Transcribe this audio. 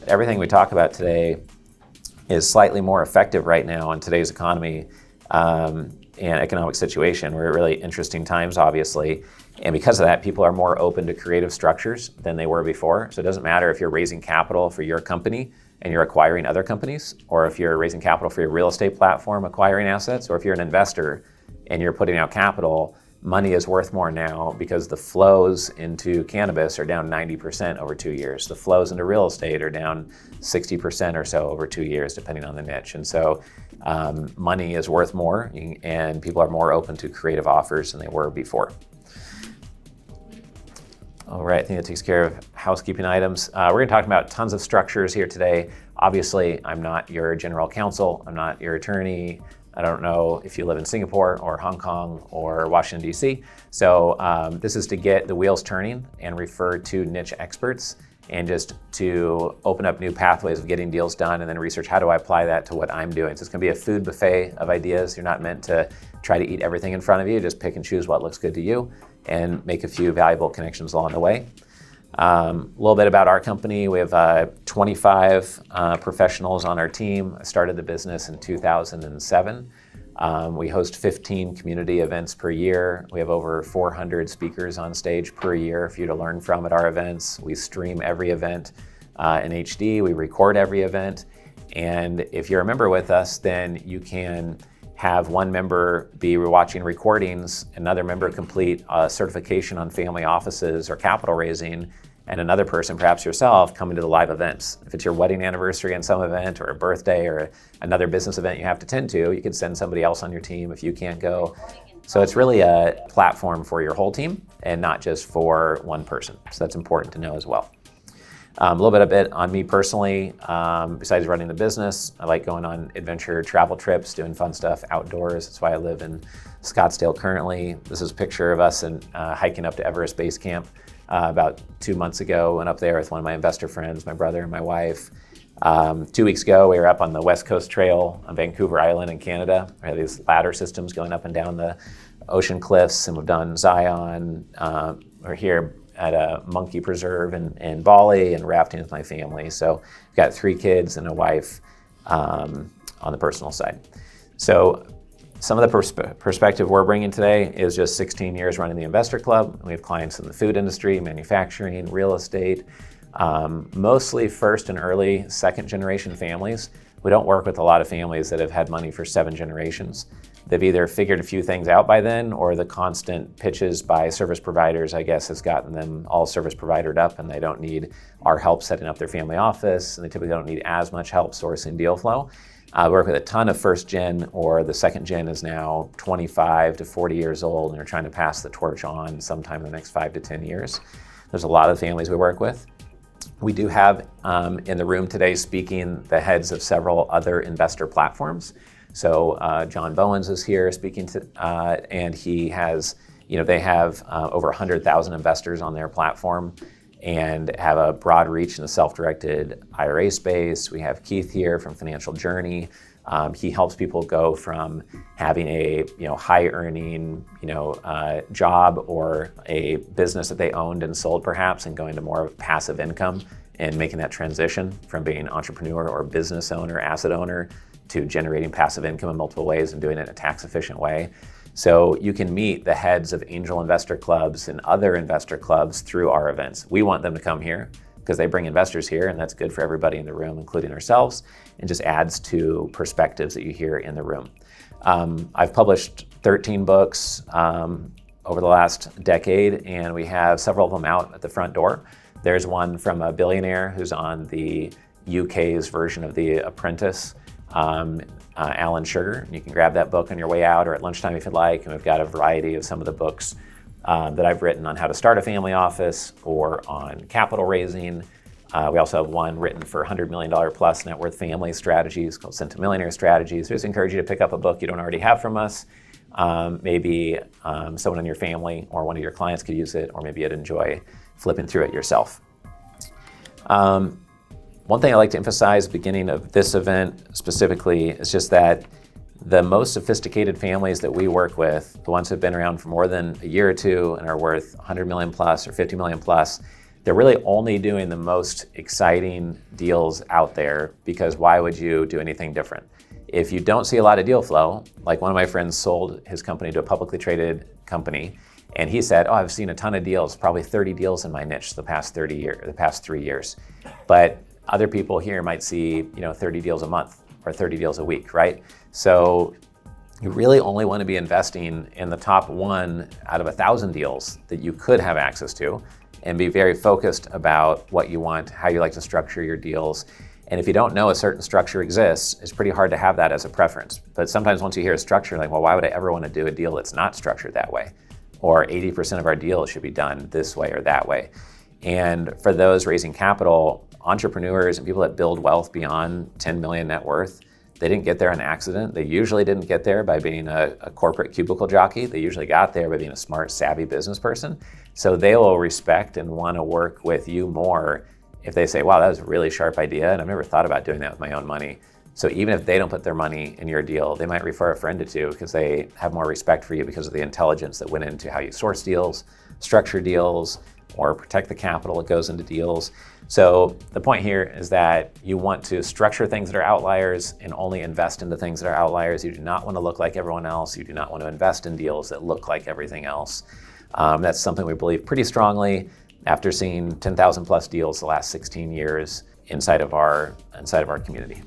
everything we talk about today is slightly more effective right now in today's economy and economic situation. We're at really interesting times, obviously. And because of that, people are more open to creative structures than they were before. So it doesn't matter if you're raising capital for your company and you're acquiring other companies, or if you're raising capital for your real estate platform, acquiring assets, or if you're an investor and you're putting out capital, money is worth more now because the flows into cannabis are down 90% over 2 years. The flows into real estate are down 60% or so over 2 years, depending on the niche. And so money is worth more, and people are more open to creative offers than they were before. All right, I think that takes care of housekeeping items. We're going to talk about tons of structures here today. Obviously, I'm not your general counsel. I'm not your attorney. I don't know if you live in Singapore or Hong Kong or Washington, D.C. So this is to get the wheels turning and refer to niche experts and just to open up new pathways of getting deals done and then research how do I apply that to what I'm doing. So it's going to be a food buffet of ideas. You're not meant to try to eat everything in front of you. Just pick and choose what looks good to you and make a few valuable connections along the way. A little bit about our company. We have 25 professionals on our team. I started the business in 2007. We host 15 community events per year. We have over 400 speakers on stage per year for you to learn from at our events. We stream every event in HD. We record every event. And if you're a member with us, then you can have one member be watching recordings, another member complete a certification on family offices or capital raising, and another person, perhaps yourself, coming to the live events. If it's your wedding anniversary in some event or a birthday or another business event you have to attend to, you can send somebody else on your team if you can't go. So it's really a platform for your whole team and not just for one person. So that's important to know as well. A little bit on me personally. Besides running the business, I like going on adventure travel trips, doing fun stuff outdoors. That's why I live in Scottsdale currently. This is a picture of us hiking up to Everest Base Camp about 2 months ago. Went up there with one of my investor friends, my brother and my wife. 2 weeks ago, we were up on the West Coast Trail on Vancouver Island in Canada. We have these ladder systems going up and down the ocean cliffs, and we've done Zion. We're here at a monkey preserve in Bali and rafting with my family. So I've got 3 kids and a wife on the personal side. So some of the perspective we're bringing today is just 16 years running the Investor Club. We have clients in the food industry, manufacturing, real estate, mostly first and early second generation families. We don't work with a lot of families that have had money for 7 generations. They've either figured a few things out by then, or the constant pitches by service providers, I guess, has gotten them all service providered up, and they don't need our help setting up their family office, and they typically don't need as much help sourcing deal flow. We work with a ton of first gen, or the second gen is now 25 to 40 years old, and they're trying to pass the torch on sometime in the next 5 to 10 years. There's a lot of families we work with. We do have in the room today speaking the heads of several other investor platforms. So John Bowens is here speaking to, and he has, they have over 100,000 investors on their platform and have a broad reach in the self-directed IRA space. We have Keith here from Financial Journey. He helps people go from having a high earning job or a business that they owned and sold perhaps, and going to more of passive income and making that transition from being an entrepreneur or business owner, asset owner, to generating passive income in multiple ways and doing it in a tax efficient way. So you can meet the heads of angel investor clubs and other investor clubs through our events. We want them to come here because they bring investors here, and that's good for everybody in the room, including ourselves, and just adds to perspectives that you hear in the room. I've published 13 books over the last decade, and we have several of them out at the front door. There's one from a billionaire who's on the UK's version of The Apprentice, Alan Sugar. You can grab that book on your way out or at lunchtime if you'd like. And we've got a variety of some of the books that I've written on how to start a family office or on capital raising. We also have one written for $100 million plus net worth family strategies called Centimillionaire Strategies. So I just encourage you to pick up a book you don't already have from us. Maybe someone in your family or one of your clients could use it, or maybe you'd enjoy flipping through it yourself. One thing I like to emphasize at the beginning of this event specifically is just that the most sophisticated families that we work with, the ones who've been around for more than a year or two and are worth 100 million plus or 50 million plus, they're really only doing the most exciting deals out there, because why would you do anything different? If you don't see a lot of deal flow, like one of my friends sold his company to a publicly traded company, and he said, oh, I've seen a ton of deals, probably 30 deals in my niche the past 3 years. But other people here might see, 30 deals a month or 30 deals a week, right? So you really only want to be investing in the top 1 out of 1,000 deals that you could have access to, and be very focused about what you want, how you like to structure your deals. And if you don't know a certain structure exists, it's pretty hard to have that as a preference. But sometimes once you hear a structure, like, well, why would I ever want to do a deal that's not structured that way? Or 80% of our deals should be done this way or that way. And for those raising capital, entrepreneurs and people that build wealth beyond 10 million net worth, they didn't get there on accident. They usually didn't get there by being a corporate cubicle jockey. They usually got there by being a smart, savvy business person. So they will respect and want to work with you more if they say, wow, that was a really sharp idea, and I've never thought about doing that with my own money. So even if they don't put their money in your deal, they might refer a friend or two, because they have more respect for you because of the intelligence that went into how you source deals, structure deals, or protect the capital that goes into deals. So the point here is that you want to structure things that are outliers and only invest into things that are outliers. You do not want to look like everyone else. You do not want to invest in deals that look like everything else. That's something we believe pretty strongly after seeing 10,000 plus deals the last 16 years inside of our community.